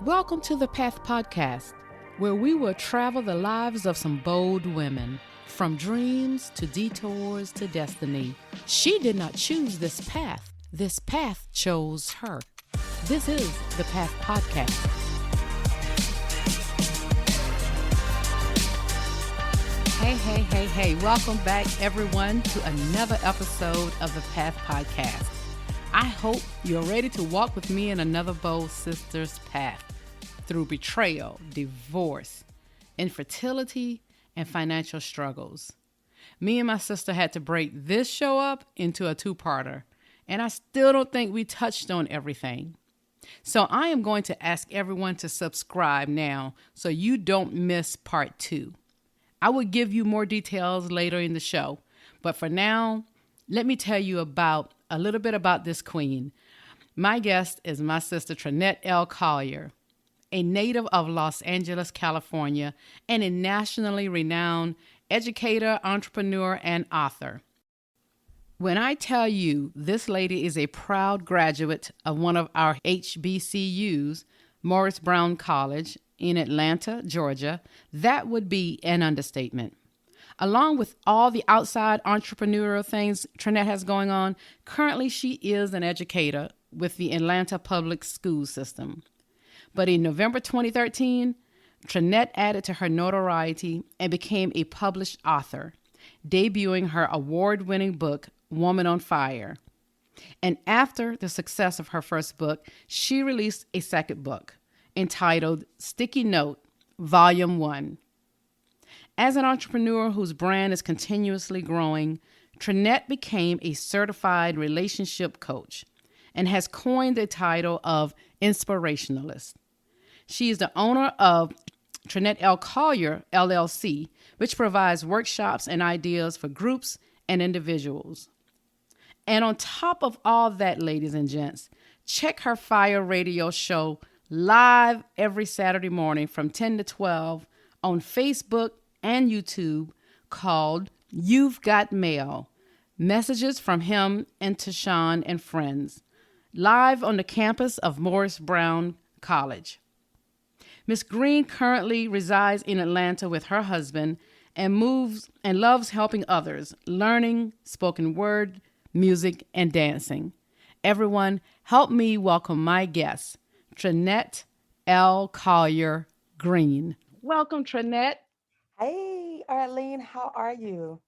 Welcome to the Path Podcast, where we will travel the lives of some bold women, from dreams to detours to destiny. She did not choose this path chose her. This is the Path Podcast. Hey. Welcome back, everyone, to another episode of the Path Podcast. I hope you're ready to walk with me in another bold sister's path through betrayal, divorce, infertility, and financial struggles. Me and my sister had to break this show up into a two-parter, and I still don't think we touched on everything. So I am going to ask everyone to subscribe now so you don't miss part 2. I will give you more details later in the show, but for now, let me tell you a little bit about this queen. My guest is my sister Trinette L. Collier, a native of Los Angeles, California, and a nationally renowned educator, entrepreneur, and author. When I tell you this lady is a proud graduate of one of our HBCUs, Morris Brown College in Atlanta, Georgia, that would be an understatement. Along with all the outside entrepreneurial things Trinette has going on, currently she is an educator with the Atlanta public school system. But in November 2013, Trinette added to her notoriety and became a published author, debuting her award-winning book, Woman on Fire. And after the success of her first book, she released a second book entitled Sticky Note, Volume 1. As an entrepreneur whose brand is continuously growing, Trinette became a certified relationship coach and has coined the title of inspirationalist. She is the owner of Trinette L. Collier, LLC, which provides workshops and ideas for groups and individuals. And on top of all that, ladies and gents, check her Fire radio show live every Saturday morning from 10 to 12 on Facebook and YouTube called You've Got Mail, Messages from Him and Tashawn and Friends, live on the campus of Morris Brown College. Miss Green currently resides in Atlanta with her husband and loves helping others, learning spoken word, music, and dancing. Everyone, help me welcome my guest, Trinette L. Collier Green. Welcome, Trinette. Hey, Arlene, how are you?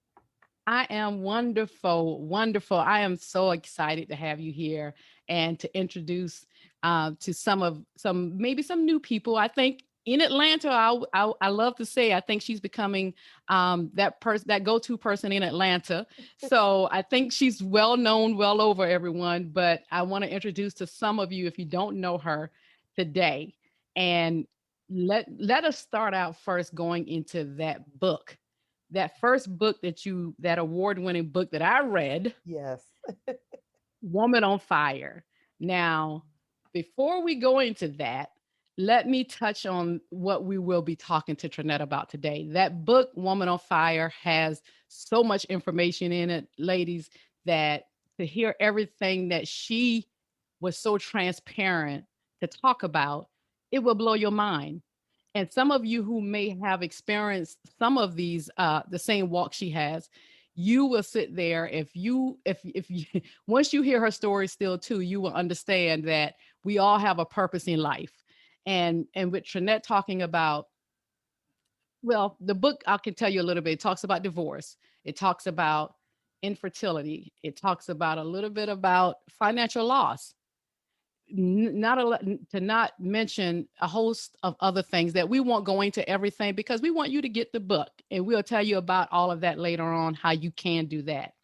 I am wonderful. I am so excited to have you here and to introduce to some new people. I think in Atlanta, I love to say I think she's becoming that go-to person in Atlanta. So I think she's well known, well over everyone. But I want to introduce to some of you if you don't know her today, and let us start out first going into that book, that first book that award-winning book that I read, Yes. Woman on Fire. Now, before we go into that, let me touch on what we will be talking to Trinette about today. That book, Woman on Fire, has so much information in it, ladies, that to hear everything that she was so transparent to talk about, it will blow your mind. And some of you who may have experienced some of these, the same walk she has, you will sit there. If you once you hear her story still too, you will understand that we all have a purpose in life. And with Trinette talking about, well, the book, I can tell you a little bit. It talks about divorce. It talks about infertility. It talks about a little bit about financial loss, not a lot, to not mention a host of other things that we won't go into everything because we want you to get the book, and we'll tell you about all of that later on, how you can do that.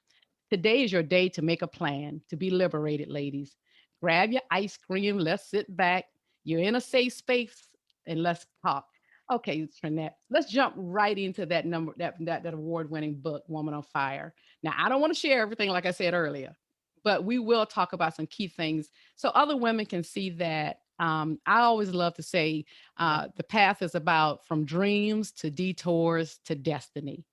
Today is your day to make a plan to be liberated, ladies. Grab your ice cream. Let's sit back. You're in a safe space, and let's talk. Okay, Trinette, let's jump right into that award-winning book, Woman on Fire. Now, I don't want to share everything like I said earlier, but we will talk about some key things so other women can see that. I always love to say the path is about from dreams to detours to destiny.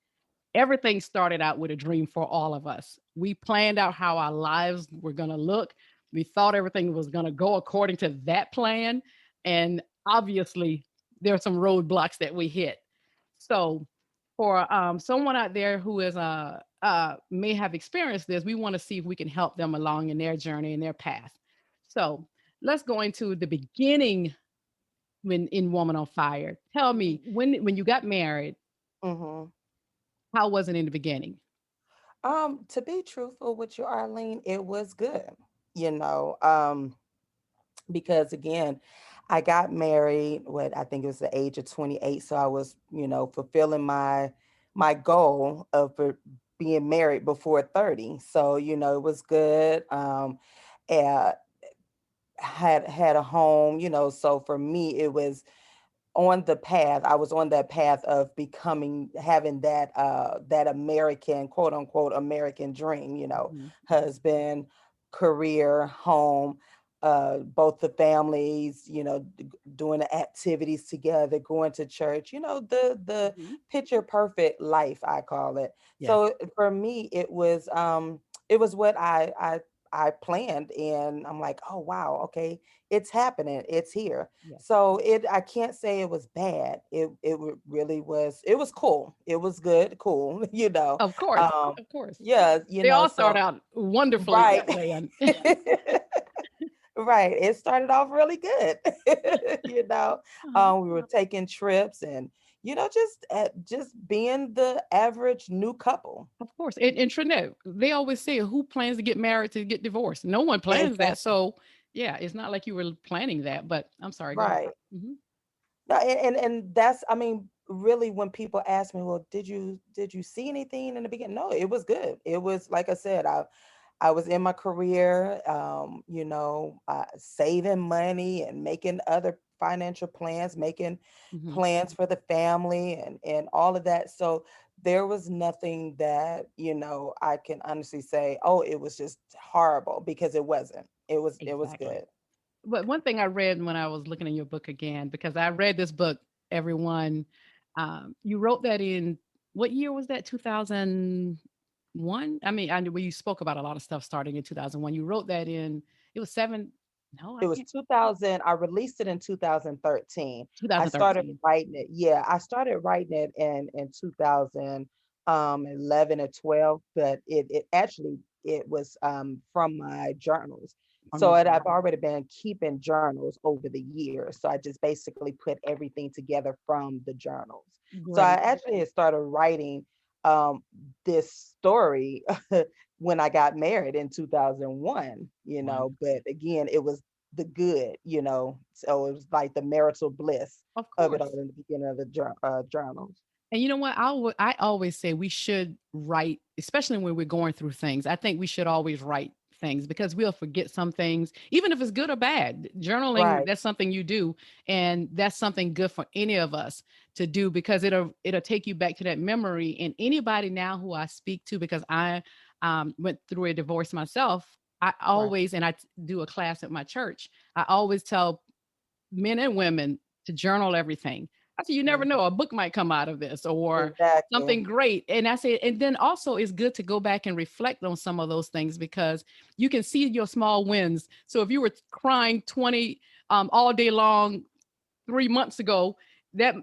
Everything started out with a dream for all of us. We planned out how our lives were going to look. We thought everything was going to go according to that plan. And obviously there are some roadblocks that we hit. So for someone out there who is may have experienced this, we want to see if we can help them along in their journey and their path. So let's go into the beginning when in Woman on Fire. Tell me when you got married, Mhm. how was it in the beginning? To be truthful with you, Arlene, it was good. You know, because again, I got married. What I think it was the age of 28, so I was, fulfilling my goal of being married before 30. So it was good. Uh, had a home. So for me, it was on the path. I was on that path of becoming, having that American, quote unquote, American dream, Mhm. husband, career, home, both the families, doing the activities together, going to church, the Mhm. picture perfect life, I call it. Yes. So for me, it was what I planned, and I'm like, oh wow, okay, it's happening, it's here. Yes. So I can't say it was bad. Really was. It was cool. It was good, cool. Of course. Um, Of course. yeah, They all start so out wonderfully right. that way. And Right. It started off really good. you know, uh-huh. we were taking trips, and just being the average new couple. Of course. And Trinette, they always say, who plans to get married to get divorced? No one plans that. Exactly. So, yeah, it's not like you were planning that, but I'm sorry, go ahead. Right. Hmm. No, and that's, I mean, really, when people ask me, well, did you see anything in the beginning? No, it was good. It was, like I said, I was in my career, saving money and making other financial plans, making Hmm. plans for the family, and all of that. So there was nothing that, I can honestly say, oh, it was just horrible, because it wasn't. It was Exactly. good. But one thing I read when I was looking in your book again, because I read this book, everyone, you wrote that in what year was that? 2001? I mean, I know you spoke about a lot of stuff starting in 2001. You wrote that in, it was seven, no, I It was can't, 2000. I released it in 2013. I started 2013. writing it. Yeah, I started writing it in 2011 or 12, but it actually, it was from my journals. On your So journal. I've already been keeping journals over the years. So I just basically put everything together from the journals. So I Great. actually had started writing um, this story when I got married in 2001, Wonderful. but again, it was the good, so it was like the marital bliss Of of it all course. in the beginning of the journals. And you know what? I always say we should write, especially when we're going through things. I think we should always write things because we'll forget some things, even if it's good or bad. Journaling, Right, that's something you do, and that's something good for any of us to do because it'll take you back to that memory. And anybody now who I speak to, because I went through a divorce myself, I right. always and I do a class at my church. I always tell men and women to journal everything. I said, you never know, Mhm. a book might come out of this or Exactly. something great. And I said, and then also it's good to go back and reflect on some of those things because you can see your small wins. So if you were crying 20 all day long 3 months ago, that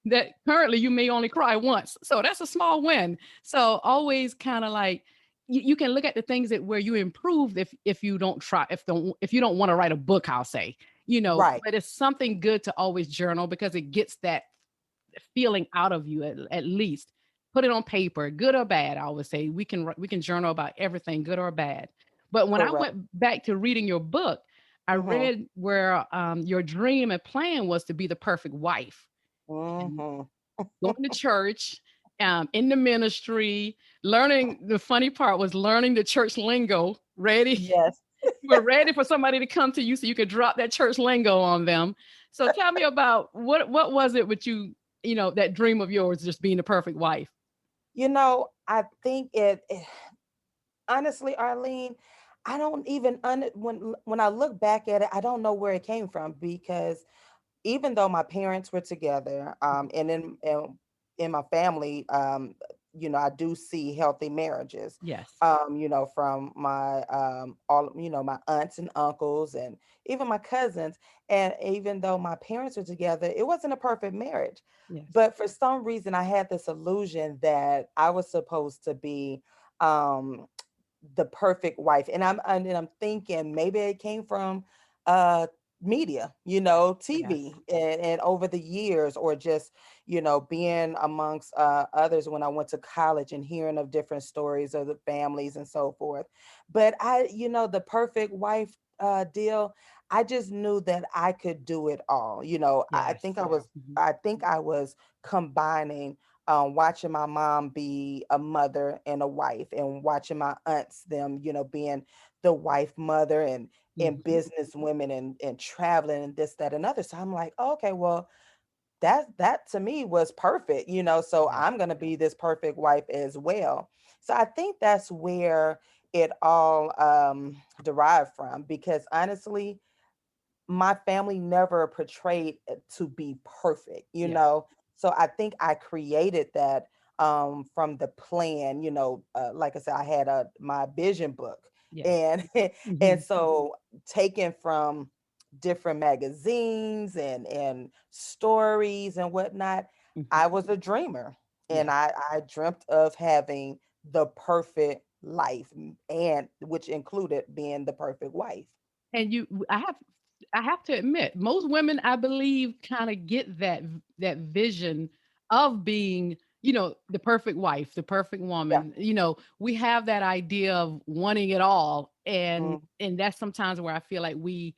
that currently you may only cry once. So that's a small win. So always kind of like you can look at the things that where you improved if you don't try if you don't want to write a book, I'll say, Right. but it's something good to always journal because it gets that feeling out of you at least. Put it on paper, good or bad. I always say we can journal about everything, good or bad. But when I Correct. went back to reading your book, I Mm-hmm. read where your dream and plan was to be the perfect wife and Mm-hmm. going to church, in the ministry, learning. The funny part was learning the church lingo. Ready, Yes. you were ready for somebody to come to you so you could drop that church lingo on them. So tell me about what was it with you, that dream of yours, just being the perfect wife. I think honestly, Arlene, I don't even when I look back at it, I don't know where it came from, because even though my parents were together, and in my family, I do see healthy marriages, Yes. from my all my aunts and uncles and even my cousins. And even though my parents were together, it wasn't a perfect marriage. Yes. But for some reason, I had this illusion that I was supposed to be um, the perfect wife. And I'm thinking maybe it came from uh media, TV, Yes. and over the years, or just being amongst others when I went to college and hearing of different stories of the families and so forth. But the perfect wife deal, I just knew that I could do it all. I Yes. think I was combining watching my mom be a mother and a wife, and watching my aunts, them, being the wife, mother, and Hmm. business women, and traveling and this, that, and other. So I'm like, okay, well, that to me was perfect, so Yes. I'm gonna be this perfect wife as well. So I think that's where it all derived from, because honestly, my family never portrayed it to be perfect, Yes. so I think I created that from the plan, like I said, I had my vision book, Yes. and Hmm. and so taken from different magazines and stories and whatnot, Hmm. I was a dreamer, and Yes. I dreamt of having the perfect life, and which included being the perfect wife. And I have to admit, most women, I believe, kind of get that vision of being, the perfect wife, the perfect Yeah. woman. We have that idea of wanting it all, and Mm, that's sometimes where I feel like we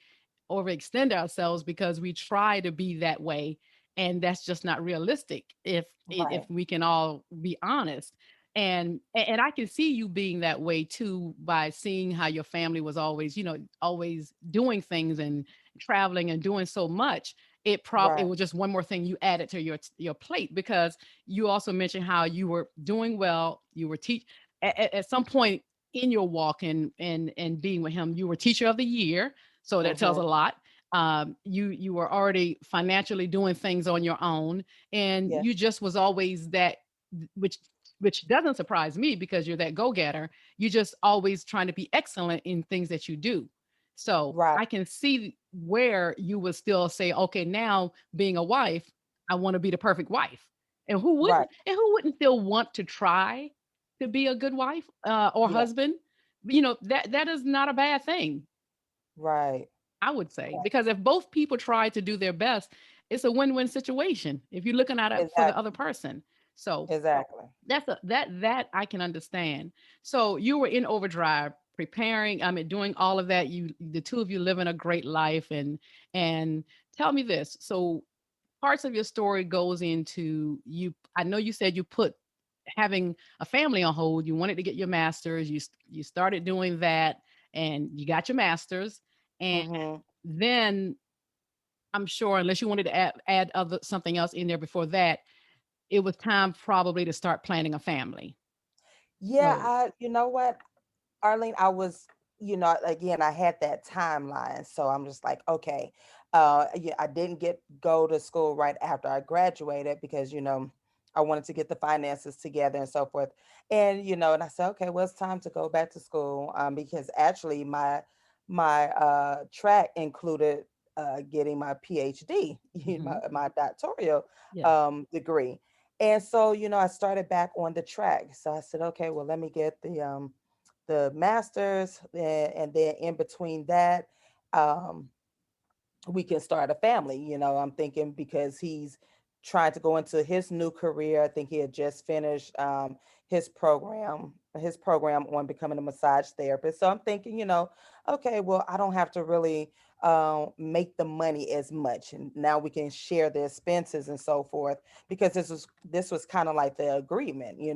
overextend ourselves because we try to be that way, and that's just not realistic if right. we can all be honest. And I can see you being that way too, by seeing how your family was always, always doing things and traveling and doing so much. It Right. was just one more thing you added to your plate, because you also mentioned how you were doing well. You were at some point in your walk and being with him, you were teacher of the year, so that tells a Mhm. lot. You were already financially doing things on your own, and Yeah. you just was always that, which doesn't surprise me because you're that go-getter. You just always trying to be excellent in things that you do. So Right. I can see where you would still say, okay, now being a wife, I want to be the perfect wife. And who Right. wouldn't? And who wouldn't still want to try to be a good wife or Yeah. husband? That is not a bad thing, Right. I would say, Right. because if both people try to do their best, it's a win-win situation if you're looking at it for the other Exactly. person. So Exactly. that I can understand. So you were in overdrive, preparing, I mean, doing all of that. The two of you living a great life, and tell me this. So parts of your story goes into you. I know you said you put having a family on hold. You wanted to get your master's. You started doing that, and you got your master's, and Mhm. then I'm sure, unless you wanted to add other something else in there before that, it was time probably to start planning a family. Yeah, So you know what, Arlene, I was, again, I had that timeline. So I'm just like, okay, yeah, I didn't go to school right after I graduated because, I wanted to get the finances together and so forth. And, and I said, okay, well, it's time to go back to school. Because actually my track included getting my PhD, mhm, my doctoral yes, degree. And so, I started back on the track. So I said, okay, well, let me get the masters, and then in between that, um, we can start a family. I'm thinking because he's trying to go into his new career. I think he had just finished his program on becoming a massage therapist. So I'm thinking, okay, well, I don't have to really make the money as much, and now we can share the expenses and so forth, because this was kind of like the agreement. yes,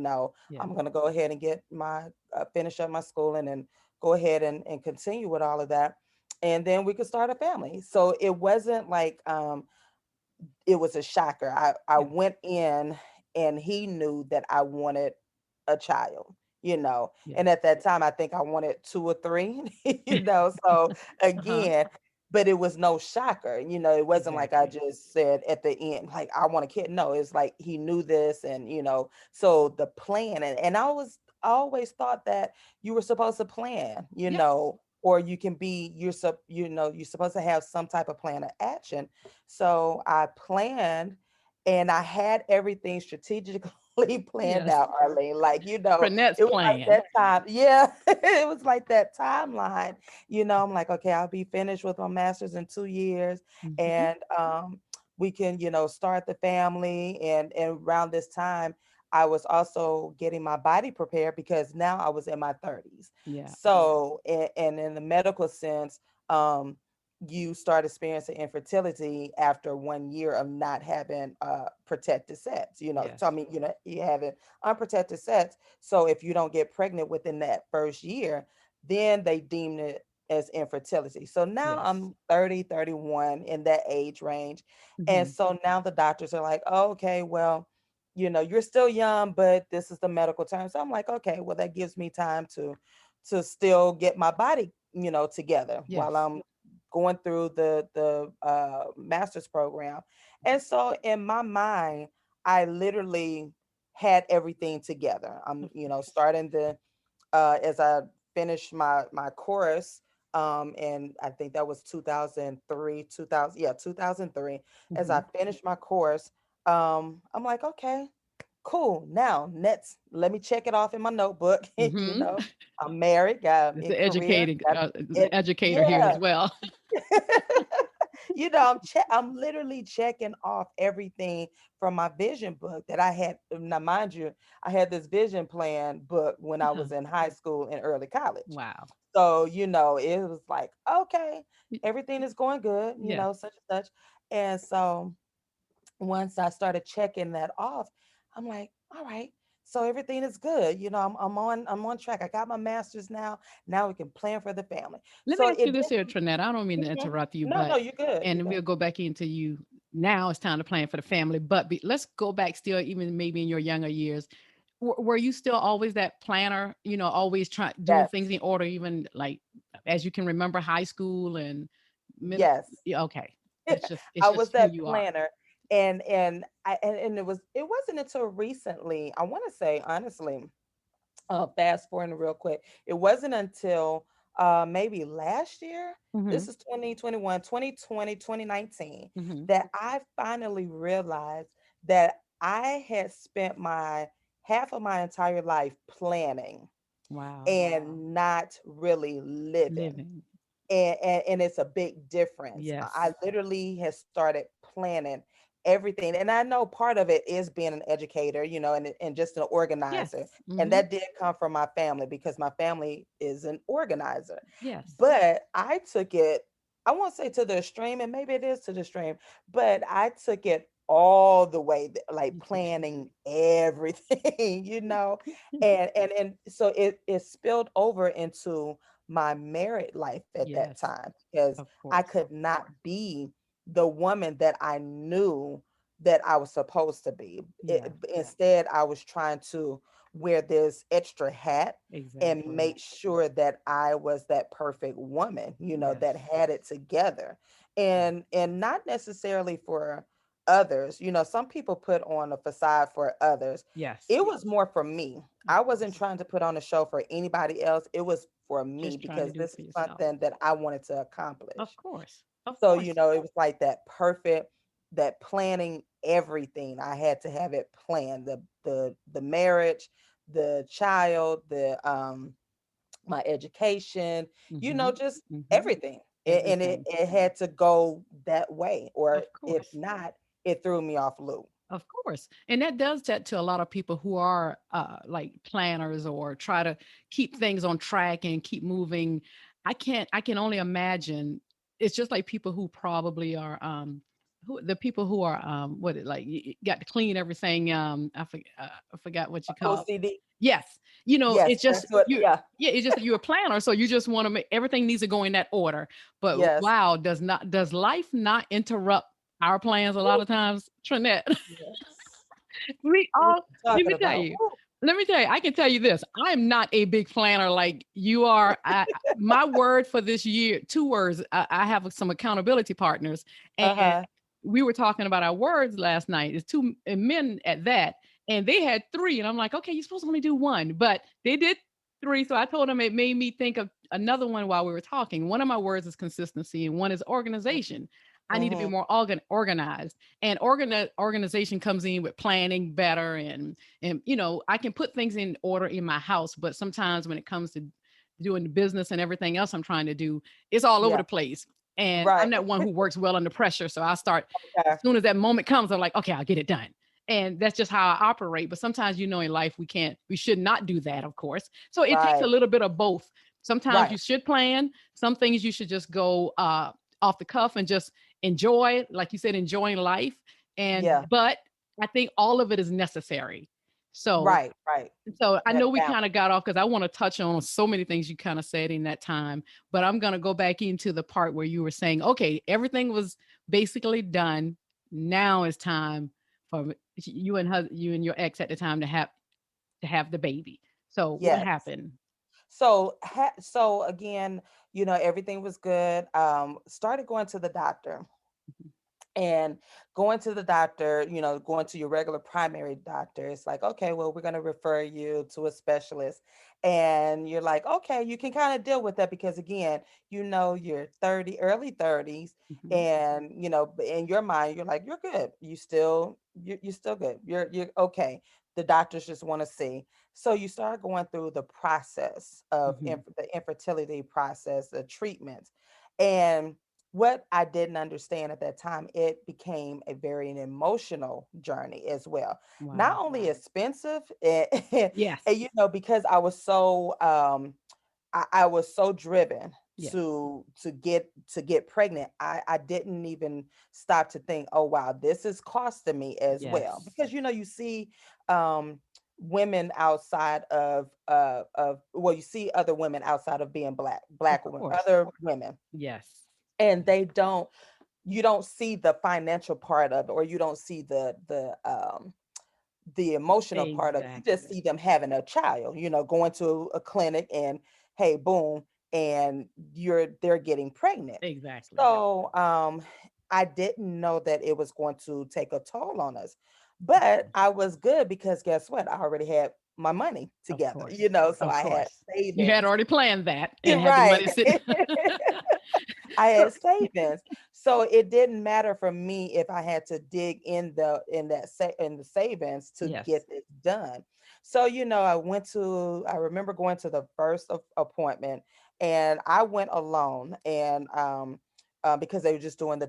I'm going to go ahead and get my finish up my schooling and go ahead and continue with all of that, and then we could start a family. So it wasn't like it was a shocker. I yes, went in, and he knew that I wanted a child, and yes. at that time I think I wanted two or three, so Uh-huh. again, but it was no shocker. It wasn't like I Exactly. just said at the end, like, I want a kid. No, it's like he knew this, and so the plan, and I always thought that you were supposed to plan, Yes. or you can be you're supposed to have some type of plan of action. So I planned, and I had everything strategically planned Yes. out, Arlene. Like, Trinette's it was like plan. that time. Yeah, it was like that timeline. I'm like, okay, I'll be finished with my master's in 2 years, Hmm. and we can, start the family. And around this time, I was also getting my body prepared because now I was in my 30s. Yeah. So, and in the medical sense, um, you start experiencing infertility after 1 year of not having protected sex. So I Yes. mean, you having unprotected sex. So if you don't get pregnant within that first year, then they deem it as infertility. So now Yes. I'm 30, 31 in that age range. And Hmm. so now the doctors are like, oh, okay, well, you're still young, but this is the medical term. So I'm like, okay, well, that gives me time to still get my body, together while Yes. I'm going through the master's program. And so in my mind, I literally had everything together. I'm, Of course. starting as I finished my course, and I think that was 2003, 2000, yeah, 2003. As I Hmm. finished my course, I'm like, okay, cool. Now, next, let me check it off in my notebook. Hmm. I'm married, got It's a the career, educated got the it. educator here Yeah. as well. I'm literally checking off everything from my vision book that I had. Now, mind you, I had this vision plan book when I Uh-huh. was in high school and early college. Wow. So, it was like, okay, Y- everything is going good, Yes. such and such. And so once I started checking that off, I'm like, all right, so everything is good. I'm on track. I got my master's now. Now we can plan for the family. Let me So ask you it this didn't. here, Trinette. I don't mean to Mhm. interrupt you, No, no, but you're good. You're and good. we'll go back into you now. It's time to plan for the family, but let's go back still, even maybe in your younger years. Were you still always that planner? Always trying doing Yes. things in order, even like as you can remember, high school and middle. Yes. Yeah, okay, it's I was just who that you are. planner. And it wasn't until recently, I want to say honestly, fast forwarding real quick. It wasn't until maybe last year, Hmm. this is 2021, 2020, 2019, Hmm. that I finally realized that I had spent my half of my entire life planning Wow. and not really living. Living. And it's a big difference. I Yes. literally have started planning everything, and I know part of it is being an educator, and just an Yes. organizer, and Hmm. that did come from my family because my family is an organizer. Yes. But I took it, I won't say to the extreme, and maybe it is to the extreme, but I took it all the way, like You took it. planning everything, and so it spilled over into my married life at that Yes. time because Of I course. could not be the woman that I knew that I was supposed to be. Yeah. Instead, I was trying to wear this extra hat and Exactly. make sure that I was that perfect woman, that Yes. had it together. Yeah. And not necessarily for others. Some people put on a facade for others. Yes. It was more for me. Of I wasn't course. trying to put on a show for anybody else. It was for me Just trying to because do it this for is yourself. something that I wanted to Of accomplish. course. Of So, course. it was like that perfect, that planning everything. I had to have it planned. The marriage, the child, the my education, Hmm. just Hmm. everything. And it, Everything. it had to go that way. Or Of if course. not, it threw me off loop. Of course. And that does that to a lot of people who are like planners or try to keep things on track and keep moving. I can only imagine it's just like people who probably are the people who are what it like you got to clean everything I forgot what you call. OCD. Yes. Yes, It's just that's what, you yeah. yeah, it's just that you're a planner so you just want to make everything needs to go in that order. But Yes. wow, does life not interrupt our plans a lot Woo, of times, Trinette? yes. We What all you let talking me tell about? you, Woo. let me tell you, I can tell you this. I'm not a big planner like you are. My word for this year, two words. I have some accountability partners, and Uh-huh. we were talking about our words last night. It's two men at that, and they had three. And I'm like, okay, you're supposed to only do one, but they did three. So I told them it made me think of another one while we were talking. One of my words is consistency, and one is organization. I need to be Mm-hmm. more organized, and organization comes in with planning better, and I can put things in order in my house, but sometimes when it comes to doing the business and everything else I'm trying to do, it's all over Yeah. the place. And I'm Right. that one who works well under pressure, so I start as Okay. soon as that moment comes, I'm like, okay, I'll get it done. And that's just how I operate. But sometimes, in life, we should not do that, of course. So it takes a Right. little bit of both. Sometimes Right. you should plan. Some things you should just go off the cuff and just enjoy, like you said, enjoying life. Yeah. But I think all of it is necessary. So Right. Right. I know That we balance. kind of got off because I want to touch on so many things you kind of said in that time, but I'm going to go back into the part where you were saying, okay, everything was basically done. Now it's time for you and your ex at the time to have the baby. So what Yes. happened? So again, everything was good. Started going to the doctor. Mhm. And going to the doctor, going to your regular primary doctor, it's like, okay, well, we're going to refer you to a specialist. And you're like, okay, you can kind of deal with that because, again, you're 30, early 30s. Mhm. And, in your mind, you're like, you're good. You're still good. You're okay. The doctors just want to see. So you start going through the process of Mhm. the infertility process, the treatment. And what I didn't understand at that time, it became a very an emotional journey as well. Not Wow. only expensive, and, Yes. because I was so driven Yes. to get pregnant. I didn't even stop to think, oh wow, this is costing me as well. Yes. Because you see um women outside of well, you see other women outside of being Of black women, course. other women, Yes. and you don't see the financial part of it, or you don't see the emotional part of it. You just Exactly. see them having a child, going to a clinic, and hey, boom, and they're getting pregnant. Exactly. So I didn't know that it was going to take a toll on us. Of But course. I was good because guess what? I already had my money Of together, course. so Of I had course. You had savings. already planned that and You're had the right. money sitting. I So had savings. So it didn't matter for me if I had to dig in the savings to yes. get this done. So I remember going to the first appointment, and I went alone, and because they were just doing the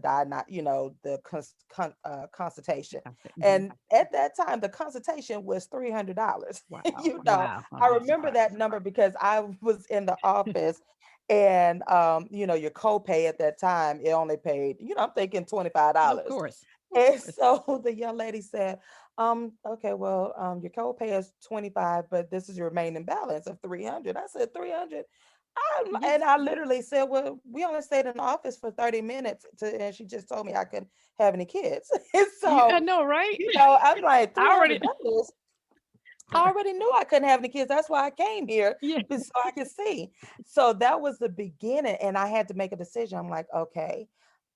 consultation. Mhm. And at that time the consultation was $300. Wow. you know Wow. I Wow. remember that number because I was in the office, and your copay at that time, it only paid, I'm thinking Of $25. course. Of And course. so the young lady said, okay, well, your copay is 25, but this is your remaining balance of 300. I said, 300. And Yes. I literally said, well, we only stayed in the office for 30 minutes and she just told me I couldn't have any kids. And I so, know, right? I'm like, I already. $300. I already knew I couldn't have any kids. That's why I came here, Yeah. but so I could see. So that was the beginning, and I had to make a decision. I'm like, okay,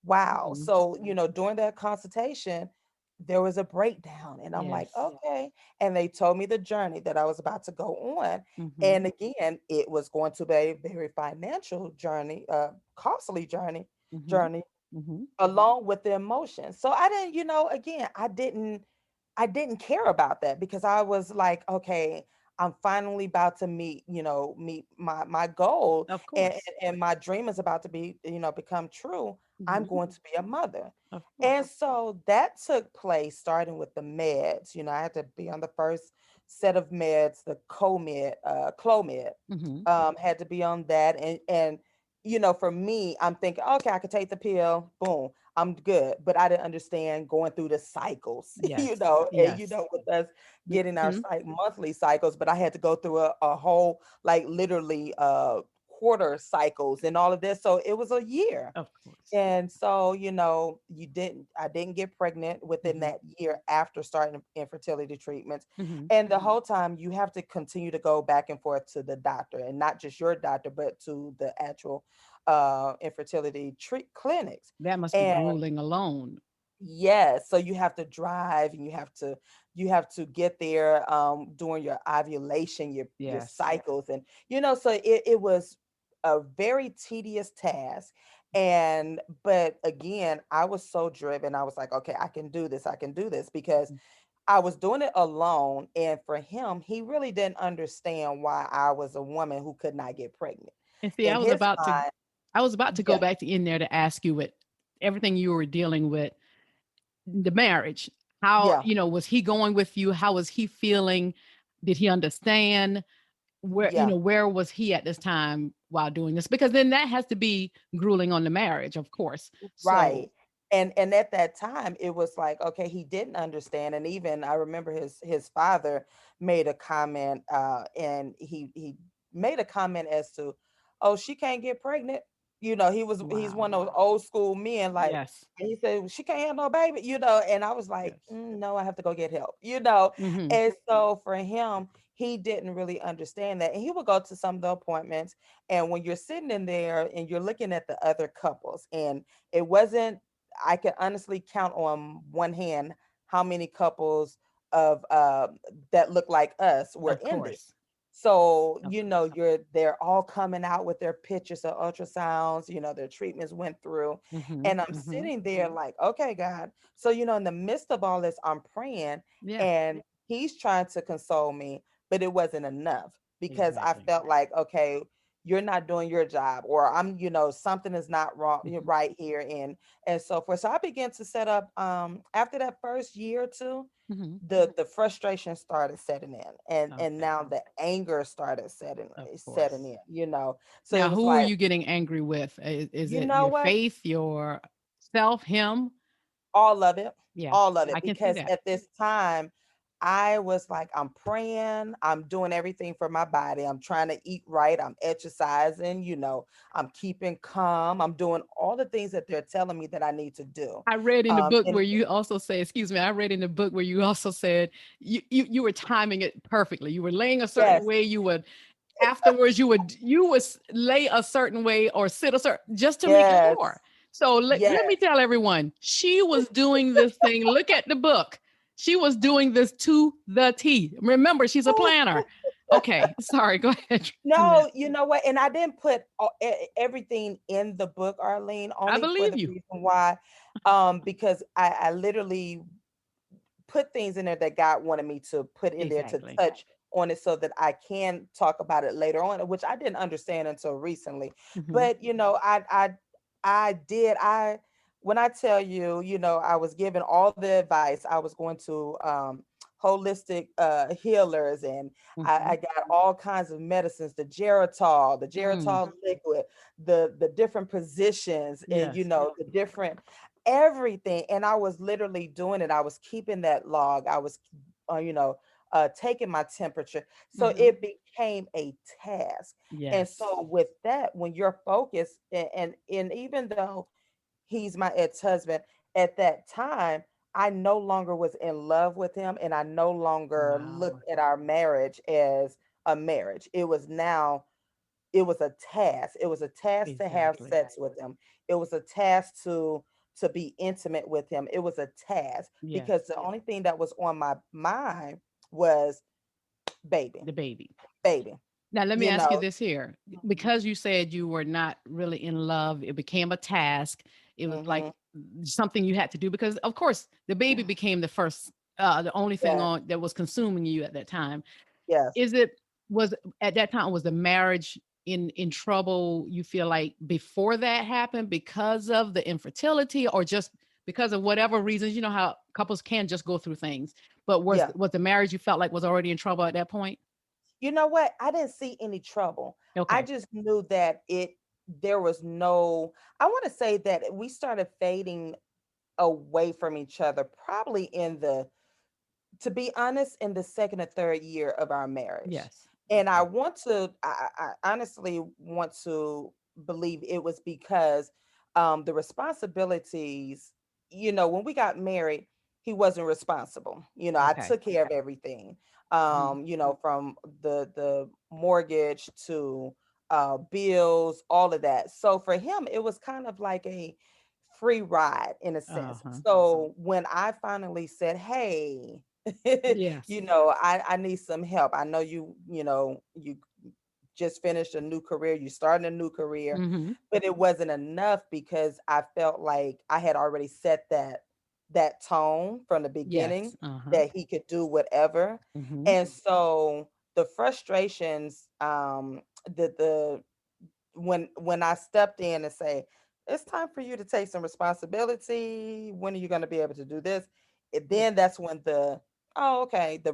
wow. Mhm. So during that consultation, there was a breakdown, and I'm like, Yes. okay. And they told me the journey that I was about to go on, Mhm. and again, it was going to be a very financial journey, costly Mhm. journey, Mhm. along with the emotions. So I didn't, again, I didn't care about that because I was like, okay, I'm finally about to meet my goal, Of and course. and my dream is about to become true. I'm Mhm. going to be a mother. Of And course. so that took place starting with the meds. I had to be on the first set of meds, the Clomid. Mhm. Had to be on that, and for me, I'm thinking, okay, I could take the pill, boom, I'm good. But I didn't understand going through the cycles, Yes. and Yes. with us getting our Mhm. monthly cycles, but I had to go through a whole, like, literally, quarter cycles and all of this. So it was a year. Of course. And so, I didn't get pregnant within Hmm. that year after starting infertility treatments. Hmm. And the whole time you have to continue to go back and forth to the doctor, and not just your doctor, but to the actual infertility treat clinics. That must be And grueling alone. yes, so you have to drive, and you have to get there during your ovulation, your Yes. cycles, and so it was a very tedious task. And but again, I was so driven. I was like, okay, I can do this. I can do this, because Mhm. I was doing it alone. And for him, he really didn't understand why I was a woman who could not get pregnant. And see, In I was his about to mind, I was about to go yeah, back to in there to ask you what everything you were dealing with, the marriage. How, yeah, was he going with you? How was he feeling? Did he understand? Where, yeah. where was he at this time while doing this? Because then that has to be grueling on the marriage, of course. So, Right. And at that time it was like, okay, he didn't understand. And even I remember his father made a comment, and he made a comment as to, oh, she can't get pregnant. He's wow. one of those old school men, like, Yes. and he said, "Well, she can't have no baby, and I was like, Yes. No, I have to go get help. Hmm. And so for him, he didn't really understand that. And he would go to some of the appointments, and when you're sitting in there and you're looking at the other couples, and it wasn't, I can honestly count on one hand how many couples of that look like us were Of in there. course. So, Of course. they're all coming out with their pictures of ultrasounds, their treatments went through. Hmm. And I'm Hmm. sitting there like, okay, God. So, in the midst of all this, I'm praying, Yeah. and he's trying to console me, but it wasn't enough, because I Exactly. felt like, okay, you're not doing your job, or something is not wrong, Hmm. right here, and so forth. So I began to set up, after that first year or two, Hmm. the frustration started setting in, and Okay. now the anger started Of setting course. in. So it Now, was who are like, you getting angry with? Is you it know your what? faith, your self, him? All of it, Yeah, all of it, I can see because that. at this time, I was like, I'm praying, I'm doing everything for my body. I'm trying to eat right, I'm exercising, I'm keeping calm, I'm doing all the things that they're telling me that I need to do. I read in the book And where you also say, excuse me, I read in the book where you also said you were timing it perfectly. You were laying a certain yes, way. You would afterwards you would lay a certain way or sit a certain just to make yes, sure. So let me yes. tell everyone, she was doing this thing. Look at the book. She was doing this to the T. Remember, she's a planner. Okay, sorry. Go ahead. No, you know what? And I didn't put everything in the book, Arlene, I only for believe the you. reason why, because I literally put things in there that God wanted me to put in there to Exactly. touch on it, so that I can talk about it later on, which I didn't understand until recently. Hmm. But I did. When I tell you, I was given all the advice. I was going to holistic healers, and I Hmm. got all kinds of medicines, the Mm. Geritol liquid, the different positions, and Yes. the different everything. And I was literally doing it. I was keeping that log. I was, taking my temperature. So Hmm. it became a task. And Yes. so with that, when you're focused, and even though he's my ex-husband, at that time, I no longer was in love with him, and I no longer Wow. looked at our marriage as a marriage. It was a task. It was a task to have Exactly. sex with him. It was a task to be intimate with him. It was a task, because Yes. the only thing that was on my mind was baby, The baby. baby. Now, let me You ask you know, this here. Because you said you were not really in love, it became a task. It was like hmm something you had to do because, of course, the baby became the only thing yeah, on that was consuming you at that time. yes. Is it was at that time was the marriage in trouble? You feel like before that happened because of the infertility, or just because of whatever reasons? You know how couples can just go through things, but Yeah. was the marriage you felt like was already in trouble at that point? You know what? I didn't see any trouble. I Okay. just knew that there was no, I want to say that we started fading away from each other, probably to be honest, in the second or third year of our marriage. Yes. And I Okay. want to, I honestly want to believe it was because the responsibilities, when we got married, he wasn't responsible. I Okay. took care of everything, Mhm. from the mortgage to bills, all of that. So for him, it was kind of like a free ride in a sense. Uh-huh. So when I finally said, hey, Yes. I need some help. I know you just finished a new career, you starting a new career, Mhm. but it wasn't enough because I felt like I had already set that tone from the beginning Yes. Uh-huh. that he could do whatever. Mhm. And so the frustrations, the when I stepped in and say, it's time for you to take some responsibility. When are you going to be able to do this? Then that's when the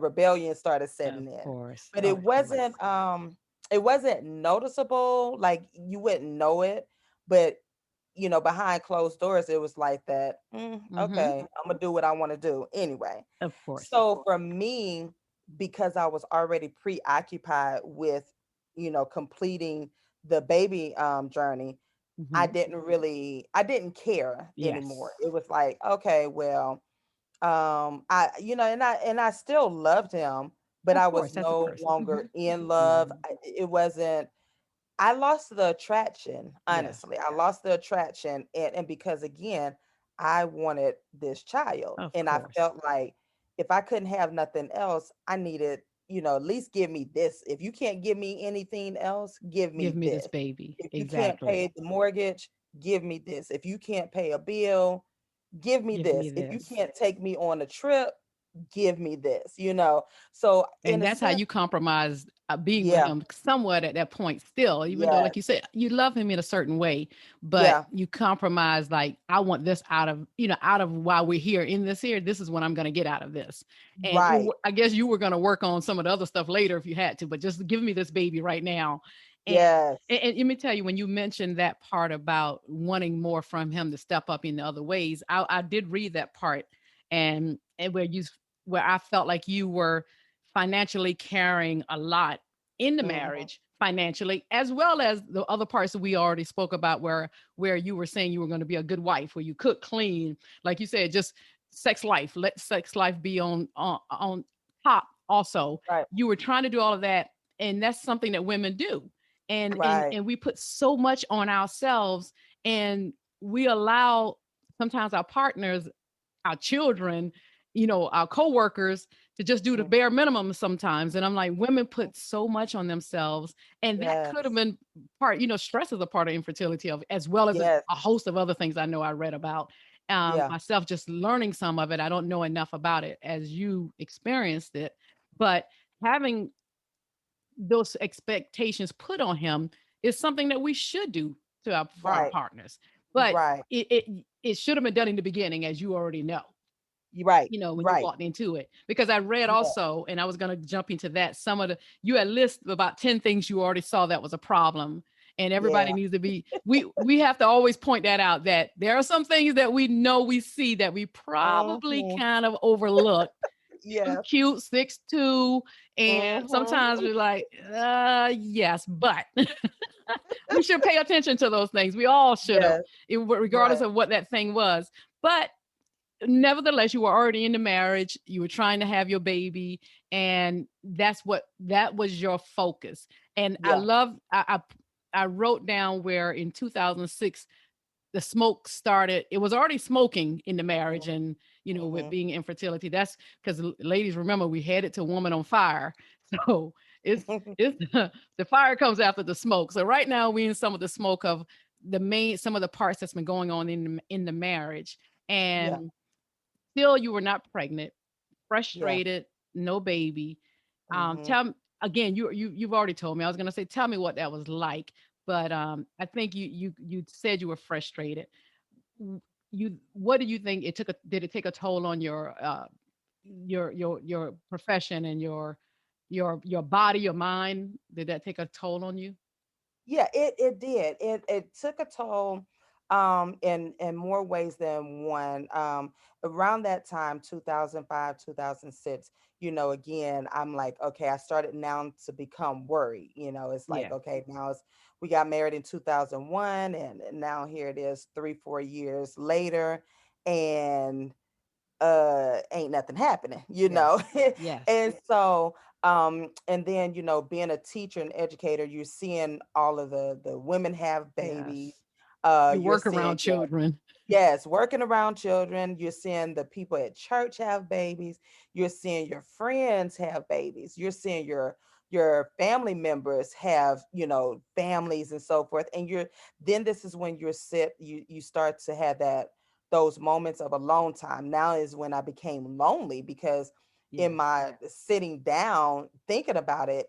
rebellion started Of setting in. course. But Of course. it wasn't noticeable, like you wouldn't know it, but behind closed doors, it was like that. Mhm. Okay, I'm gonna do what I want to do anyway. Of course. So for me, because I was already preoccupied with, completing the baby journey, Mhm. I didn't care anymore. Yes. It was like, okay, well, and I still loved him, but Of I was course, as a no person. longer Mhm. in love. Mhm. It wasn't. I lost the attraction, Yes. honestly. I lost the attraction, and because again, I wanted this child, Of and I course. felt like if I couldn't have nothing else, I needed, at least give me this. If you can't give me anything else, give Give me me this this. baby. If you can't Exactly. pay the mortgage, give me this. If you can't pay a bill, give me Give me this. If you this. can't take me on a trip, give me this. So in And a that's how sense, you compromise being with yeah, him somewhat at that point still, even though, yeah, like you said, you love him in a certain way, but yeah, you compromise like, I want this out of while we're here in this here, this is what I'm going to get out of this. And right. I guess you were going to work on some of the other stuff later if you had to, but just give me this baby right now. And, Yes. and let me tell you, when you mentioned that part about wanting more from him to step up in the other ways, I did read that part, and where I felt like you were financially carrying a lot in the Mhm. marriage financially, as well as the other parts that we already spoke about, where you were saying you were going to be a good wife, where you cook, clean, like you said, just sex life, let sex life be on top. Also, Right. you were trying to do all of that, and that's something that women do, and and Right. and we put so much on ourselves, and we allow sometimes our partners, our children, our coworkers to just do the Mhm. bare minimum sometimes. And I'm like, women put so much on themselves. And that could have Yes. been stress is a part of infertility of as well as Yes. a host of other things I know I read about. Yeah. Myself just learning some of it. I don't know enough about it as you experienced it, but having those expectations put on him is something that we should do for our Right. partners. But Right. it should have been done in the beginning, as you already know, You right. when you Right. walked into it. Because I read Yeah. also, and I was going to jump into that, some of you had listed about 10 things you already saw that was a problem. And everybody Yeah. needs to we have to always point that out, that there are some things that we know we see that we probably Mhm. kind of overlook. Too Yes. cute, 6'2", and Mhm. sometimes we're like, yes, but we should pay attention to those things. We all should have, Yes. regardless Right. of what that thing was. But nevertheless, you were already in the marriage, you were trying to have your baby, and that was your focus. And I Yeah. love I wrote down where in 2006 the smoke started. It was already smoking in the marriage, and with Mhm. being infertility, that's because, ladies, remember, we headed to woman on fire. So it's the fire comes after the smoke. So right now we in some of the smoke of some of the parts that's been going on in the marriage. Yeah. And still you were not pregnant, Yeah. frustrated, no baby. Mhm. Tell me again, you've already told me. I was gonna say, tell me what that was like, but I think you said you were frustrated. What do you think it took? Did it take a toll on your profession and your body, your mind? Did that take a toll on you? Yeah, it did. It took a toll. in more ways than one. Around that time, 2005, 2006, again, I'm like, okay, I started now to become worried. It's like, Yeah. okay, now we got married in 2001, and now here it is 3, 4 years later, and ain't nothing happening, Yes. Yes. and so and then being a teacher and educator, you're seeing all of the women have babies. Yes. You You're work seeing around children. Yes, working around children. You're seeing the people at church have babies. You're seeing your friends have babies. You're seeing your family members have, families and so forth. And then this is when you start to have those moments of alone time. Now is when I became lonely, because in Yes. my sitting down thinking about it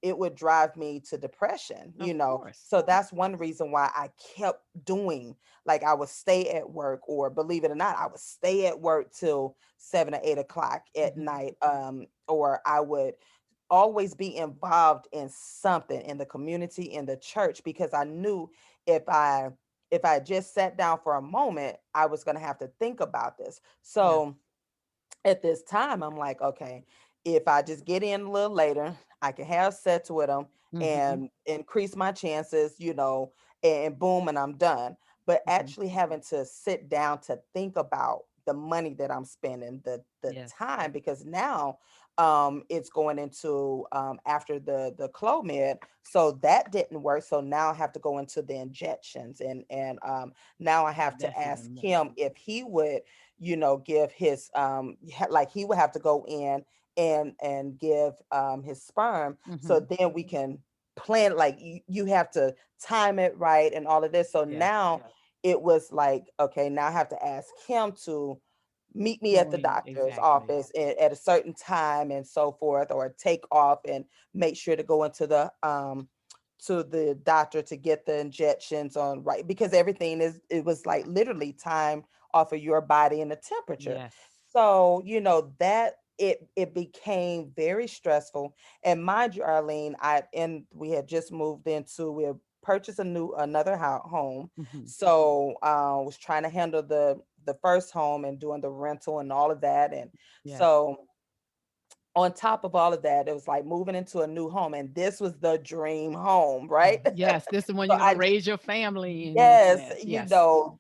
would drive me to depression. Of course. So that's one reason why I kept doing, like, I would stay at work, or believe it or not, I would stay at work till 7 or 8 o'clock at Hmm. night. Or I would always be involved in something in the community, in the church, because I knew if I just sat down for a moment, I was going to have to think about this. Yes. So at this time, I'm like, okay, if I just get in a little later, I can have sex with them Hmm. and increase my chances, and boom, and I'm done. But Hmm. actually having to sit down to think about the money that I'm spending, the Yes. time, because now it's going into after the Clomid, so that didn't work. So now I have to go into the injections, and now I have to That's ask even more. him if he would give his like he would have to go in and give his sperm, so Hmm. then we can plan, like you have to time it right and all of this. So Yes. now it was like, okay, now I have to ask him to meet me at Go the in. doctor's Exactly. office at a certain time and so forth, or take off and make sure to go into the to the doctor to get the injections on, right, because everything it was like literally time off of your body and the temperature. Yes. So that it became very stressful. And mind you, Arlene, we had just moved into, we had purchased another home. Hmm. So was trying to handle the first home and doing the rental and all of that. And Yes. so on top of all of that, it was like moving into a new home, and this was the dream home, right? Yes. This is when So you're gonna raise your family and yes, yes. Yes.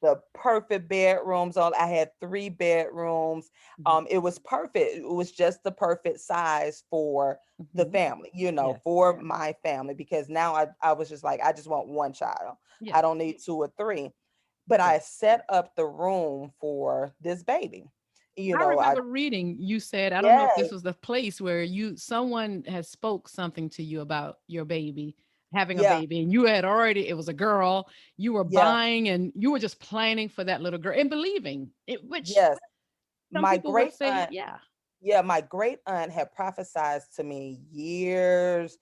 the perfect bedrooms. I had 3 bedrooms. Hmm. It was perfect. It was just the perfect size for the Hmm. family, Yes. for my family, because now I was just like, I just want one child. I Yes. don't need two or three. But I Yes. set up the room for this baby. I I remember reading, you said, I don't know if this Yes, was the place where someone has spoke something to you about your baby, having a yeah, baby, and you had already, it was a girl, you were yeah, buying and you were just planning for that little girl and believing it, which yes. some My people would great say, aunt, yeah. yeah, my great aunt had prophesied to me years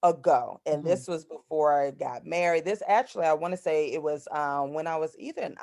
ago, and Hmm. this was before I got married. This actually, I want to say it was when I was either in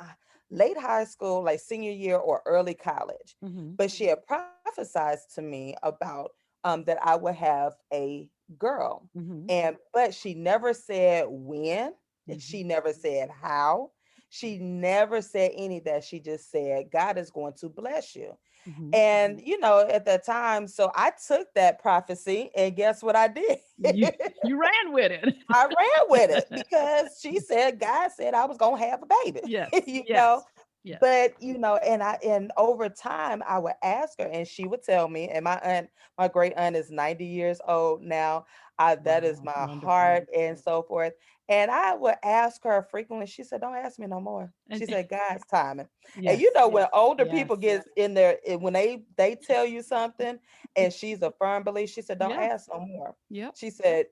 late high school, like senior year, or early college. Hmm. But she had prophesied to me about that I would have a girl, Hmm. and but she never said when, and Hmm. she never said how. She never said any of that. She just said, God is going to bless you. Hmm. And at that time, so I took that prophecy, and guess what I did? You you ran with I ran with it, it. because she said, God said I was gonna have a baby, Yes. you know. Yes. Yes. But and over time I would ask her, and she would tell me. And my great aunt is 90 years old now. That is Wow. my Wonderful. heart and so forth. And I would ask her frequently. She said, "Don't ask me no more." And She said, "God's timing." And yes. when older Yes. people get in there, when they tell you something, and she's a firm believer, she said, "Don't Yes. ask no more." Yep. She said,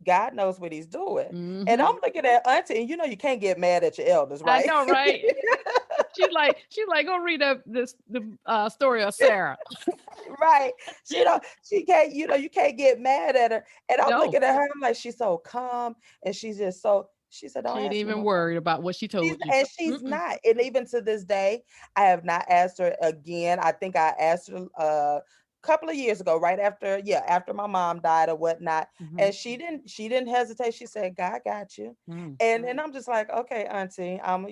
God knows what he's doing. And Hmm. I'm looking at auntie, and you can't get mad at your elders, I right? know, right? She's like, go read the story of Sarah. Right. She can't, you can't get mad at her. And I'm No, looking at her, I'm like, she's so calm. And she's just she said, she don't ain't ask me even no more. worried about what she told you. She's Mm-mm. not. And even to this day, I have not asked her again. I think I asked her couple of years ago, right after, yeah, after my mom died or whatnot. Mm-hmm. And she didn't hesitate. She said, God got you. Mm. And I'm just like, okay, auntie, I'm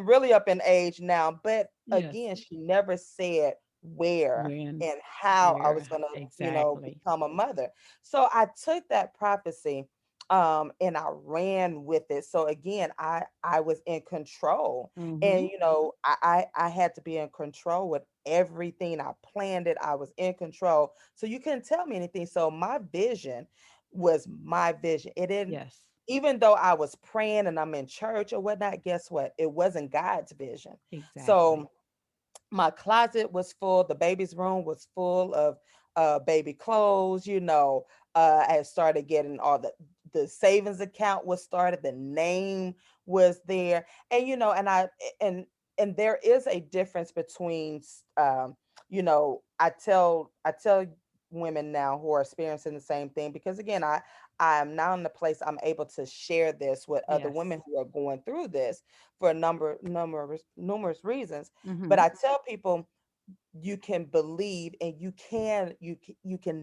really up in age now. But Yes. again, she never said where When, and how I was where, gonna, exactly. become a mother. So I took that prophecy and I ran with it. So again, I was in control. Mm-hmm. And I had to be in control with everything. I planned it. I was in control. So you couldn't tell me anything. So my vision was my vision. It didn't, Yes, even though I was praying and I'm in church or whatnot, guess what? It wasn't God's vision. exactly. So my closet was full, the baby's room was full of baby clothes. I had started getting all the savings account was started, the name was there. And and there is a difference between I tell women now who are experiencing the same thing, because again, I'm now in the place I'm able to share this with other Yes. women who are going through this for a numerous reasons. But Mm-hmm. I tell people, you can believe, and you can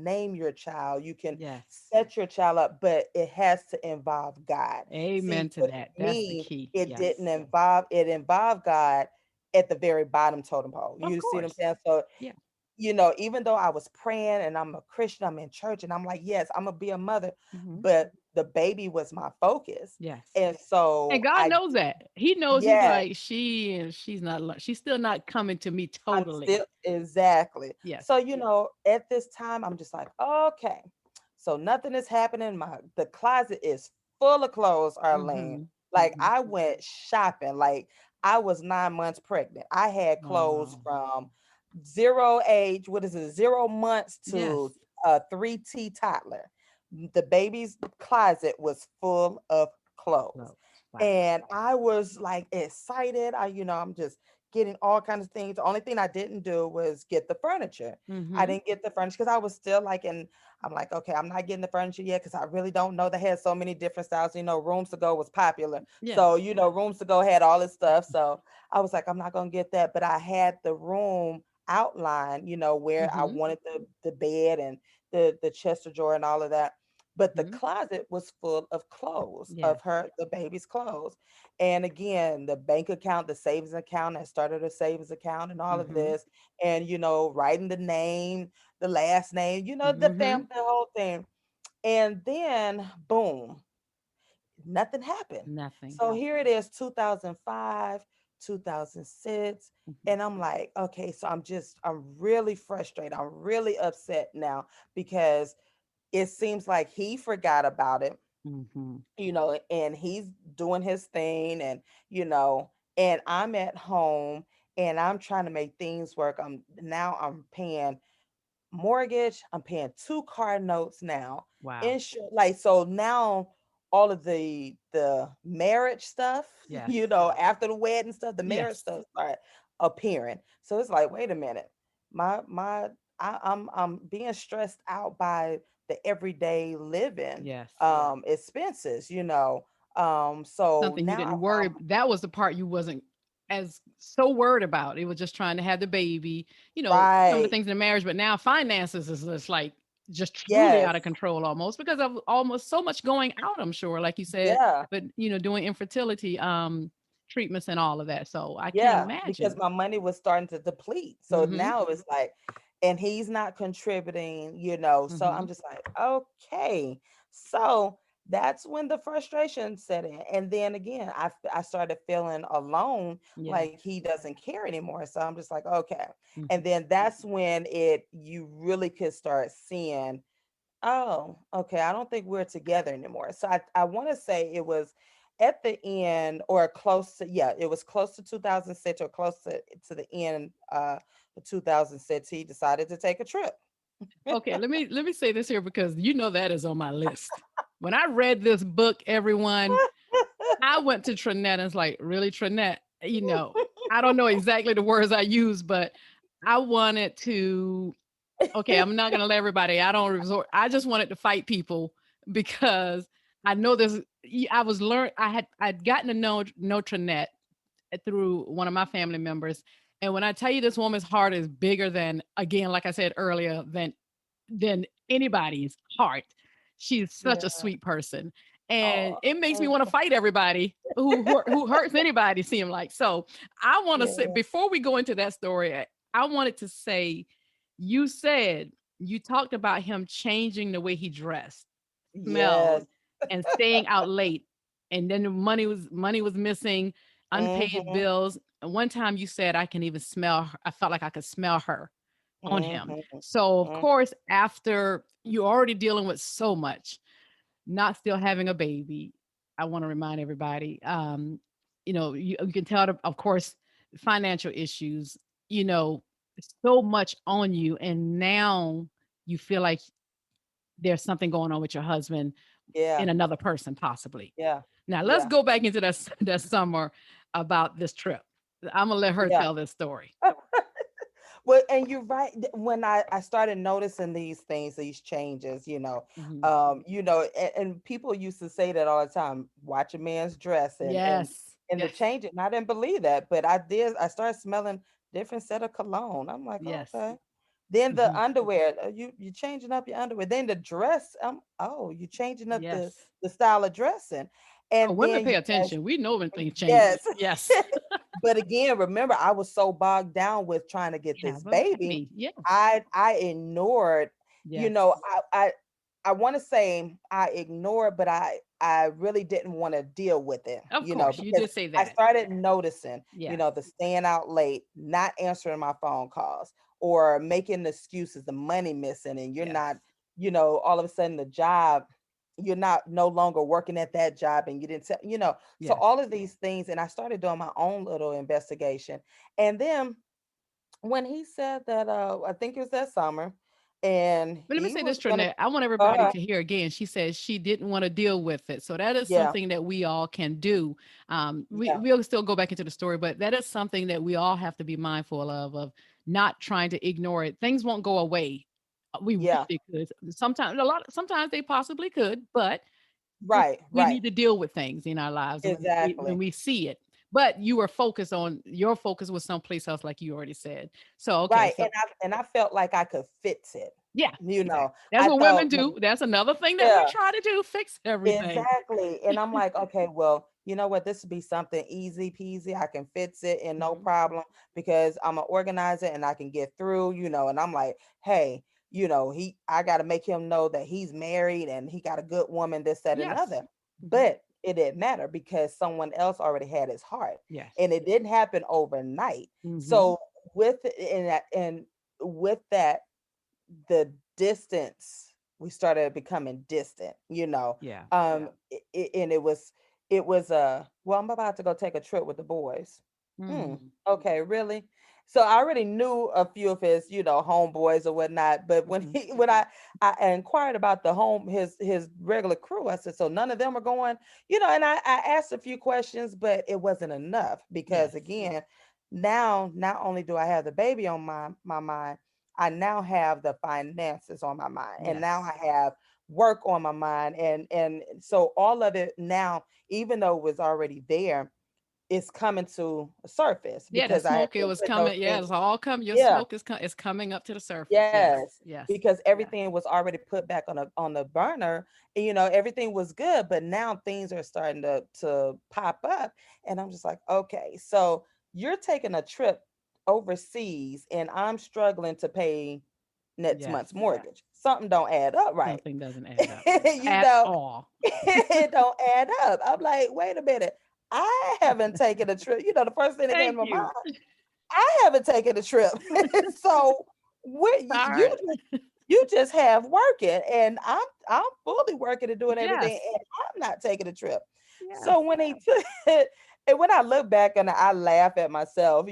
name your child, you can Yes. set your child up, but it has to involve God. Amen See, to with that. That's the me, key. it didn't Yes. involve God at the very bottom totem pole. Of You see what I'm course. saying? So Yeah. even though I was praying and I'm a Christian, I'm in church, and I'm like, yes, I'm gonna be a mother, Mm-hmm. but the baby was my focus. Yes. And And so God knows that. He knows. He's yeah, like, she's not, she's still not coming to me I'm totally. still exactly. Yes. So, at this time, I'm just like, okay. So nothing is happening. The closet is full of clothes, Arlene. Mm-hmm. Like Mm-hmm. I went shopping. Like I was 9 months pregnant. I had clothes Wow. from zero age, what is it, 0 months to Yes. a 3T toddler. The baby's closet was full of clothes. Close. Wow. And I was like excited. I'm just getting all kinds of things. The only thing I didn't do was get the furniture. I Mm-hmm. didn't get the furniture because I was still like I'm like, okay, I'm not getting the furniture yet because I really don't know. They had so many different styles. Rooms to go was popular. Yes. So, rooms to go had all this stuff. So I was like, I'm not gonna get that. But I had the room outline, where I Mm-hmm. wanted the bed and the chest of drawer and all of that. But the Mm-hmm. closet was full of clothes, of Yes. the baby's clothes. And again, the bank account, the savings account, I started a savings account and all of Mm-hmm. this. And, writing the name, the last name, Mm-hmm. the whole thing. And then boom, nothing happened. Nothing. So here it is, 2005, 2006. Mm-hmm. And I'm like, okay, so I'm really frustrated. I'm really upset now because it seems like he forgot about it, Mm-hmm. and he's doing his thing, and I'm at home and I'm trying to make things work. I'm paying mortgage, I'm paying two car notes now. Wow. Insurance, like, so now all of the marriage stuff, Yes. after the wedding stuff, the marriage Yes. stuff start appearing. So it's like, wait a minute. My I'm being stressed out by the everyday living Yes. expenses. So Something you now didn't I worry. found That was the part you wasn't as so worried about. It was just trying to have the baby, some of the right. things in the marriage, but now finances is just like just truly Yes. out of control almost because of almost so much going out, I'm sure, like you said, Yeah. but doing infertility treatments and all of that. So I can Yeah, because imagine. my money was starting to deplete. So Mhm. now it's like, and he's not contributing, so I'm Mhm. just like, okay. So that's when the frustration set in. And then again, I started feeling alone, Yes. like he doesn't care anymore. So I'm just like, okay. And Mhm. then that's when you really could start seeing, oh, okay. I don't think we're together anymore. So I want to say it was at the end or close to, yeah, it was close to 2006 or close to the end of 2006. He decided to take a trip. Okay, let me say this here because that is on my list. When I read this book, everyone, I went to Trinette and it's like, really, Trinette? I don't know exactly the words I used, but I wanted to, okay, I'm not going to let everybody, I don't resort, I just wanted to fight people because I know this, I'd gotten to know Trinette through one of my family members. And when I tell you this woman's heart is bigger than, again, like I said earlier, than anybody's heart. She's such a Yeah. sweet person. And Oh, it makes me thank want to you. fight everybody who hurts anybody, seem like. So I want to say, Yeah. before we go into that story, I wanted to say, you said you talked about him changing the way he dressed, Yes. smelled, and staying out late. And then the money was missing, unpaid Mhm. bills. And one time you said, I can even smell her. I felt like I could smell her on him. Mhm. So of Mhm. course, after you're already dealing with so much, not still having a baby, I want to remind everybody, you can tell, of course, financial issues, you know, so much on you, and now you feel like there's something going on with your husband Yeah. in another person, possibly. Yeah. Now let's Yeah. go back into that summer about this trip. I'm gonna let her Yeah. tell this story. Well, and you're right. When I started noticing these things, these changes, Mhm. and people used to say that all the time, watch a man's dress Yes. and the Yes. change it. And I didn't believe that, but I did. I started smelling different set of cologne. I'm like, Yes. okay. Then the Mhm. underwear, you changing up your underwear. Then the dress, oh, you changing up the Yes. the style of dressing, Oh, and women then pay you guys, attention. We know when things change. yes. Yes. But again, remember, I was so bogged down with trying to get this Have a baby, baby. Yes. I ignored, you Yes. know, I want to say I ignored, but I really didn't want to deal with it, Of course, you because did say I that. started noticing, Yes. the staying out late, not answering my phone calls, or making excuses, the money missing, and you're Yes. not, all of a sudden the job, you're not no longer working at that job, and you didn't tell, so Yes. all of these things, and I started doing my own little investigation. And then when he said that, I think it was that summer, and But let me he say this, was gonna, Trinette. I want everybody uh, to hear again. She says she didn't want to deal with it. So that is yeah, something that we all can do. yeah, We'll still go back into the story, but that is something that we all have to be mindful of not trying to ignore it. Things won't go away. We wish yeah, they could. Sometimes they possibly could, but right, we right, need to deal with things in our lives when exactly. we see it. But you were focused on your focus was someplace else, like you already said. So okay, Right, so and I felt like I could fix it. yeah, exactly. That's I what thought, women do. That's another thing that we yeah, try to do, fix everything. exactly. And I'm like, okay, well, you know what? This would be something easy peasy. I can fix it and no Mhm. problem, because I'm an organizer and I can get through, and I'm like, hey, I got to make him know that he's married and he got a good woman, this, that, and Yes. other. Mhm. But it didn't matter because someone else already had his heart, Yes. and it didn't happen overnight. Mhm. So with and with that, the distance, we started becoming distant, Yeah. and it was well, I'm about to go take a trip with the boys. Mhm. Okay, really? So I already knew a few of his, homeboys or whatnot, but when Mhm. he when I inquired about his regular crew, I said, so none of them are going, and I asked a few questions, but it wasn't enough, because Yes. again, now not only do I have the baby on my mind, I now have the finances on my mind, and now Yes. I have work on my mind, and so all of it now, even though it was already there, it's coming to a surface Yeah, that because I have smoke, it been was putting those coming. Yeah, things. it's all coming. Your Yeah, smoke is coming up to the surface. Yes. yes, Yes. because everything was already put back on the burner, and everything was good, but now things are starting to pop up, and I'm just like, okay, so you're taking a trip overseas, and I'm struggling to pay next Yes. month's mortgage. Something don't add up right. Something doesn't add up you at know, all. it don't add up. I'm like, wait a minute. I haven't taken a trip. The first thing that came Thank to my you. mind, I haven't taken a trip. So what Tired. you just have working, and I'm fully working and doing everything, Yes. and I'm not taking a trip. Yes. So when he took it, and when I look back and I laugh at myself,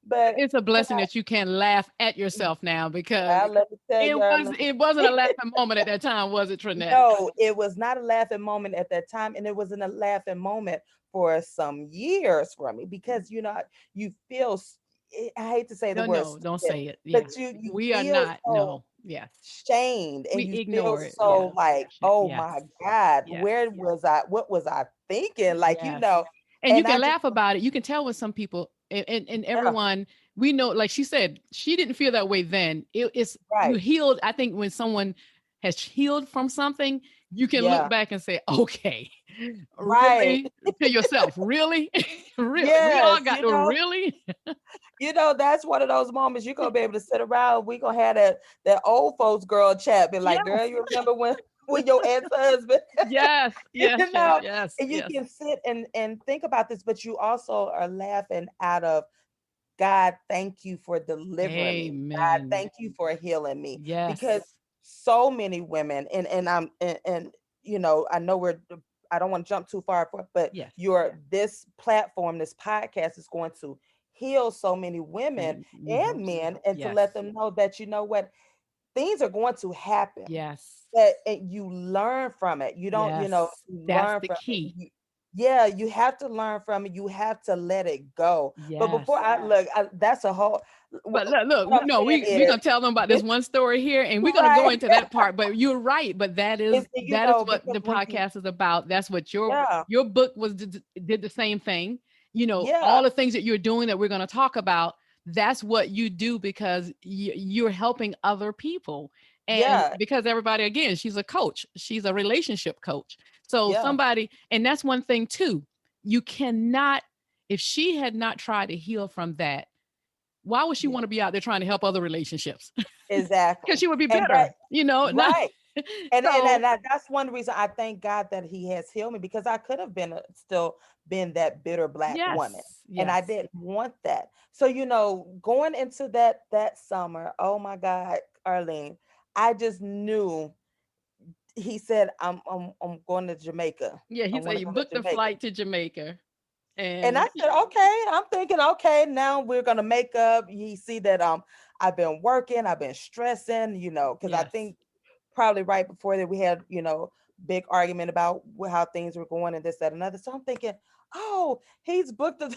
but It's a when blessing that you can laugh at yourself now, because let me tell you, Arlene, it wasn't a laughing moment at that time, was it, Trinette? no, it was not a laughing moment at that time, and it wasn't a laughing moment for some years for me, because you feel I hate to say the No, word no, don't stupid, say it. but Yeah. you We are feel not. so No. Yes. shamed, and We you feel ignore it. so Yes. like, oh Yes. my God, Yes. where was I? What was I thinking? Like, Yes. And you and I can just, laugh about it. You can tell when some people and yeah, everyone, we know, like she said, she didn't feel that way then. It's you Right. healed. I think when someone has healed from something, you can look Yeah. back and say, okay, Right. really, to yourself, really, really, we all Yes. got to really. That's one of those moments you're gonna be able to sit around. We gonna have that old folks girl chat. Be like, Yes, girl, you remember when your ex-husband, yes, you yes, yes, know, yes, and you yes. can sit and think about this, but you also are laughing out of God, thank you for delivering me. God, Amen. thank you for healing me. Because Yes. so many women, and I know I don't want to jump too far for, but Yes. this platform, this podcast is going to heal so many women And we hope and so. men, and to Yes. let them know that you know what, things are going to happen. Yes. But you learn from it. You don't, Yes. you That's learn the from it. key. Yeah, you have to learn from it. You have to let it go. But before Yes. I look, that's a whole. But What look, I'm no, saying we're is, gonna tell them about this it's one story here, and we're gonna go right. into that part. But you're right. But It's that is what because the when you, podcast is about. That's what yeah, your book was did the same thing. yeah, All the things that you're doing that we're gonna talk about. That's what you do because you're helping other people, and yeah, because everybody, again, she's a coach. She's a relationship coach. So yeah, somebody, and that's one thing too. You cannot, if she had not tried to heal from that, why would she yeah, want to be out there trying to help other relationships? Because exactly. she would be And that, bitter, not right. And so. that's one reason I thank God that He has healed me, because I could have still been that bitter Black woman, Yes, and I yes, didn't want that. So going into that summer, oh my God, Arlene, I just knew He said, I'm going to Jamaica. yeah. I He said want to you go to booked the Jamaica. flight to Jamaica, And I and said, okay. I'm thinking, okay, now we're gonna make up. He see that I've been working, I've been stressing, because I yes, think probably right before that we had, big argument about how things were going and this, that, and other. So I'm thinking, oh, he's booked a,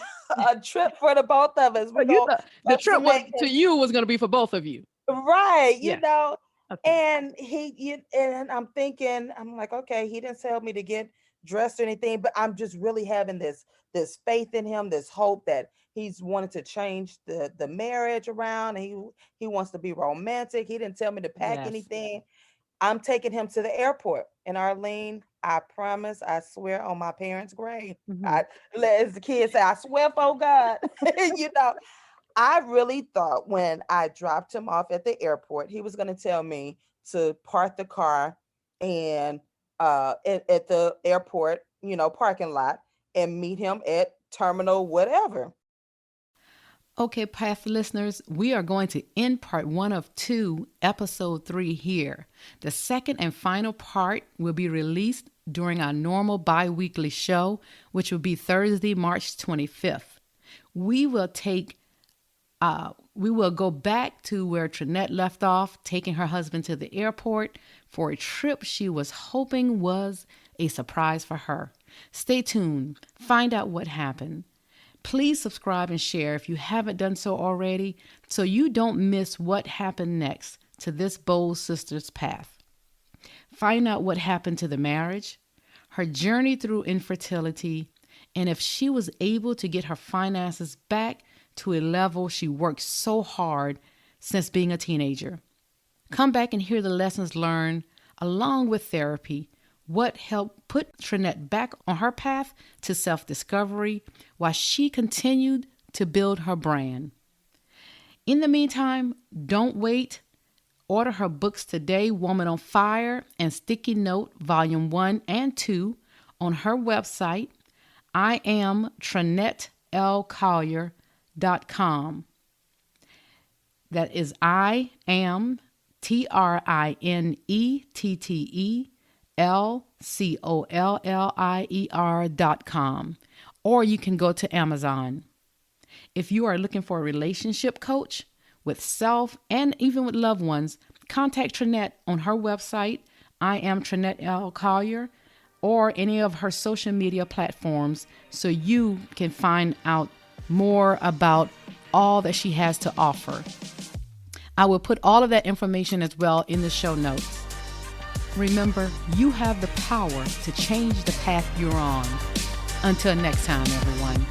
a trip for the both of us. so We're you gonna thought go the to trip was Jamaica. to you was going to be for both of you. Right, Yes. Okay. and and I'm thinking, I'm like, okay, he didn't tell me to get dressed or anything, but I'm just really having this faith in him, this hope that he's wanted to change the marriage around, and he wants to be romantic. He didn't tell me to pack Yes. anything. I'm taking him to the airport. And Arlene, I promise, I swear on my parents' grave. Hmm. As the kids say, I swear for God. you know, I really thought when I dropped him off at the airport, he was going to tell me to park the car and at the airport, parking lot, and meet him at terminal whatever. Okay, past listeners, we are going to end part 1 of 2, episode 3 here. The second and final part will be released during our normal bi-weekly show, which will be Thursday, March 25th. We will go back to where Trinette left off, taking her husband to the airport for a trip she was hoping was a surprise for her. Stay tuned. Find out what happened. Please subscribe and share if you haven't done so already, so you don't miss what happened next to this bold sister's path. Find out what happened to the marriage, her journey through infertility, and if she was able to get her finances back to a level she worked so hard since being a teenager. Come back and hear the lessons learned along with therapy, what helped put Trinette back on her path to self-discovery while she continued to build her brand. In the meantime, don't wait. Order her books today, Woman on Fire and Sticky Note, Volume 1 and 2, on her website, IamTrinetteLCollier.com. That is TrinetteLCollier.com. Or you can go to Amazon. If you are looking for a relationship coach with self and even with loved ones, contact Trinette on her website, I am Trinette L. Collier, or any of her social media platforms so you can find out more about all that she has to offer. I will put all of that information as well in the show notes. Remember, you have the power to change the path you're on. Until next time, everyone.